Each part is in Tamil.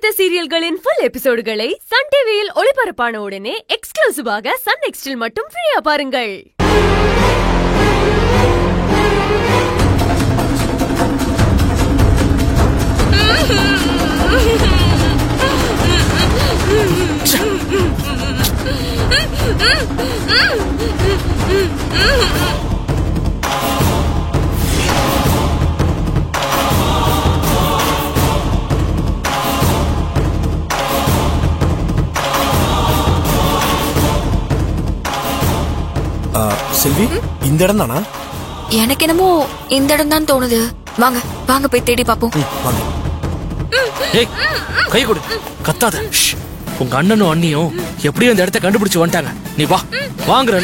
பிடித்த சீரியல்களின் ஃபுல் எபிசோடுகளை சன் டிவியில் ஒளிபரப்பான உடனே எக்ஸ்க்ளூசிவாக சன் நெக்ஸ்டில் மட்டும் ஃப்ரீயா பாருங்கள். செல்வி, இந்த இடம் தானா? எனக்கு என்னமோ இந்த இடம் தான் தோணுது. வாங்க வாங்க போய் தேடி பாப்போம். கை கொடு, கத்தாத. உங்க அண்ணனும் அண்ணியும் எப்படியும் இந்த இடத்த கண்டுபிடிச்சு வந்துட்டாங்க. நீ வா, வாங்குற.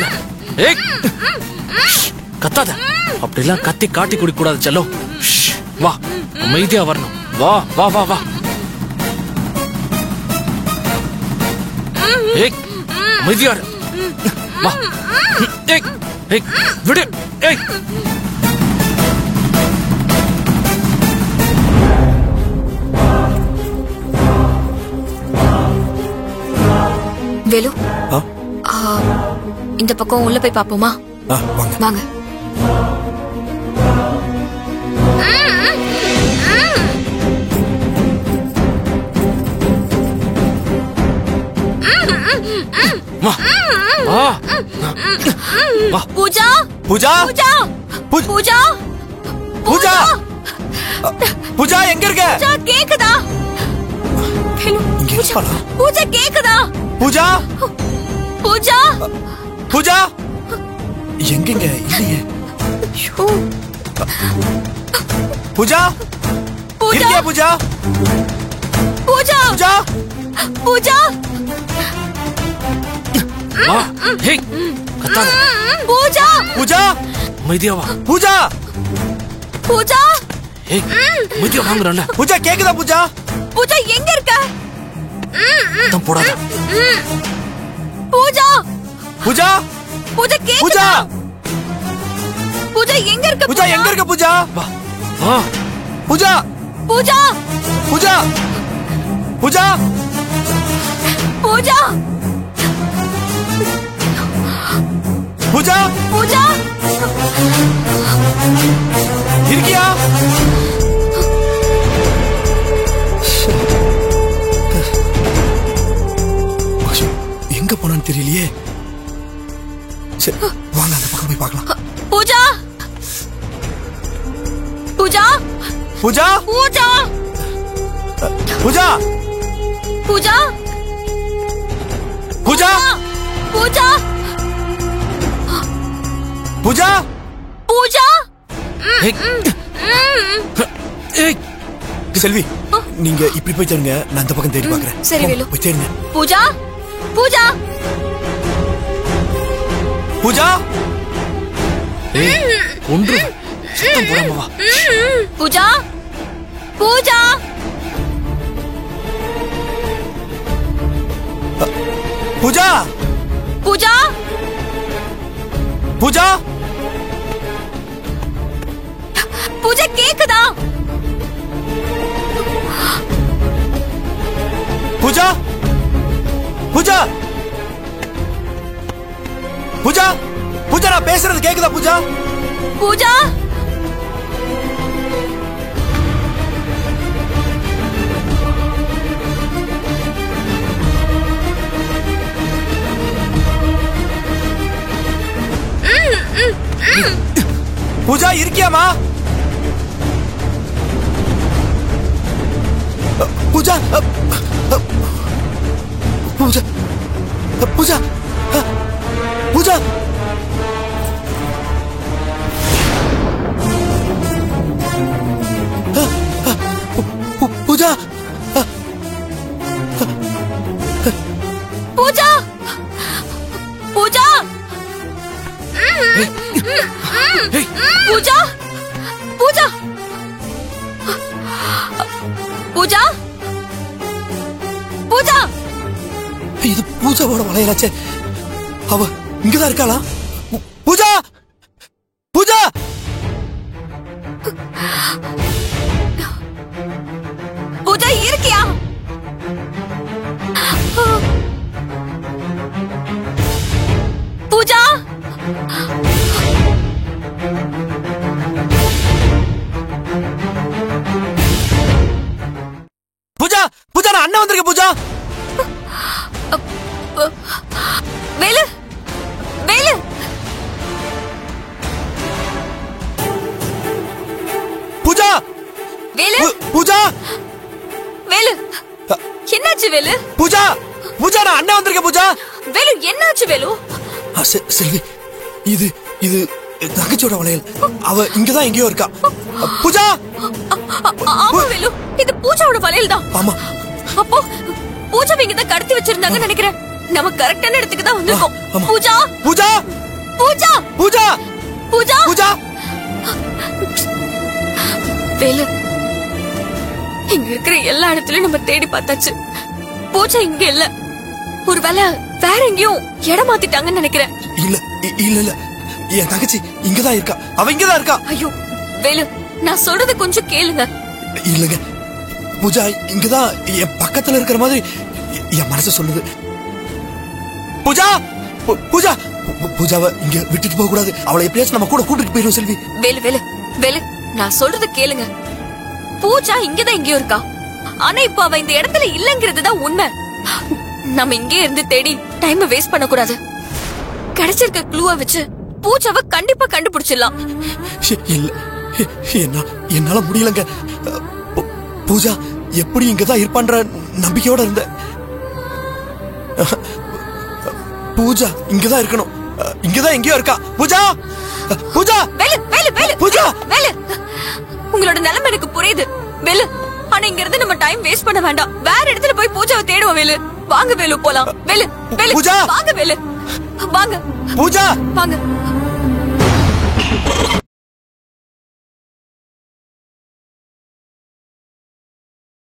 ஏய், கத்தாத. அப்படிலாம் கத்தி காட்டி குடிக்க கூடாது செல்லம். வா, அமைதியா வரணும். வா வா வா வா. ஏய், அமைதியா வா. ஏய் ஏய், விடு. ஏய், வேலு, இந்த பக்கம் உள்ள போய் பாப்போமா? வாங்க. பூஜா பூஜா பூஜா பூஜா பூஜா பூஜா எங்க இருக்க? கேக்குதா? பூஜா கேக்குதா? பூஜா பூஜா பூஜா எங்கங்க? இல்லையே. பூஜா பூஜா பூஜா பூஜா பூஜா பூஜா வா. ஏய், கத்தாத. பூஜா பூஜா அமைதியா வா. பூஜா பூஜா ஏய், அமைதியா வாங்குறல்ல. பூஜா கேக்குதா? பூஜா பூஜா எங்க இருக்க? தான் போடாத. பூஜா பூஜா பூஜா கேக்குதா? பூஜா பூஜா எங்க இருக்க? பூஜா எங்க இருக்க? பூஜா வா வா. பூஜா பூஜா பூஜா பூஜா பூஜா பூஜா பூஜா இருக்கியா? எங்க போனான்னு தெரியலையே. சரி, வாங்க அந்த பக்கம் போய் பார்க்கலாம். பூஜா பூஜா பூஜா பூஜா பூஜா பூஜா பூஜா பூஜா பூஜா பூஜா. ஏய், செல்வி, நீங்க இப்படி போய் தருங்க, நான் அந்த பக்கம் தேடி பார்க்கறேன். சரி வேலு, போய் தேடுங்க. பூஜா பூஜா பூஜா ஒன்று சத்தம் போடாம வா. பூஜா பூஜா பூஜா பூஜா பூஜா பூஜா கேக்குதா? பூஜா பூஜா பூஜா பூஜா நான் பேசுறது கேக்குதா? பூஜா பூஜா பூஜா இருக்கியாமா? பூஜா பூஜா பூஜா பூஜா பூஜா பூஜா பூஜா பூஜா பூஜா பூஜா பூஜா. இது பூஜாவோட வளையலாச்சே. அவ இங்கதான் இருக்காளா? பூஜா பூஜா பூஜா இருக்கியா? வேலு வேலு பூஜா வேலு பூஜா வேலு என்னாச்சு வேலு? பூஜா பூஜா நான் அண்ணன் வந்திருக்கேன் பூஜா. வேலு என்னாச்சு வேலு? செல்வி இது இது தங்கச்சியோட வளையல். அவ இங்கதான் எங்கேயோ இருக்கா. பூஜா. ஆமா வேலு, இது பூஜாவோட வளையல் தான். ஆமா. அப்போ பூஜா இங்கதான் கடத்தி வச்சிருந்தாங்கன்னு நினைக்கிறேன். நம்ம கரெக்டான இடத்துக்கு தான் வந்திருக்கோம். பூஜா பூஜா பூஜா பூஜா பூஜா பூஜா. வேலு, இங்க இருக்கிற எல்லா இடத்துலயும் நம்ம தேடி பார்த்தாச்சு. பூஜா இங்க இல்ல. ஒருவேளை வேற எங்கேயும் இடம் மாத்திட்டாங்கன்னு நினைக்கிறேன். இல்ல இல்ல இல்ல, என் தங்கச்சி இங்கதான் இருக்கா. அவ இங்கதான் இருக்கா. ஐயோ வேலு, நான் சொல்றது கொஞ்சம் கேளுங்க. இல்லங்க, பூஜா இங்கதான் என் பக்கத்துல இருக்கிற மாதிரி என் மனசு சொல்லுது. பூஜா பூஜா பூஜாவை இங்க விட்டுட்டு போக கூடாது. அவளை எப்படியாச்சும் நம்ம கூட கூட்டிட்டு போயிடும் செல்வி. வேலு வேலு வேலு, நான் சொல்றது கேளுங்க. பூஜா இங்கதான் எங்கேயோ இருக்கா. ஆனா இப்ப அவ இந்த இடத்துல இல்லங்கிறதுதான் உண்மை. நம்ம இங்கே இருந்து தேடி டைம் வேஸ்ட் பண்ண கூடாது. கிடைச்சிருக்க க்ளூவை வச்சு பூஜாவை கண்டிப்பா கண்டுபிடிச்சிடலாம். இல்ல, என்னால முடியலங்க. பூஜா எப்படி இங்கதான் இருப்பான்ற நம்பிக்கையோட இருந்த. பூஜா இங்கதான் இருக்கணும். இங்கதான் எங்கேயோ இருக்கா. பூஜா பூஜா வேலு வேலு வேலு பூஜா வேலு, உங்களோட நிலைமை எனக்கு புரியுது வேலு. ஆனா இங்க இருந்து நம்ம டைம் வேஸ்ட் பண்ண வேண்டாம். வேற இடத்துல போய் பூஜாவை தேடுவோம் வேலு. வாங்க வேலு போலாம். வேலு வேலு பூஜா. வாங்க வேலு, வாங்க பூஜா வாங்க.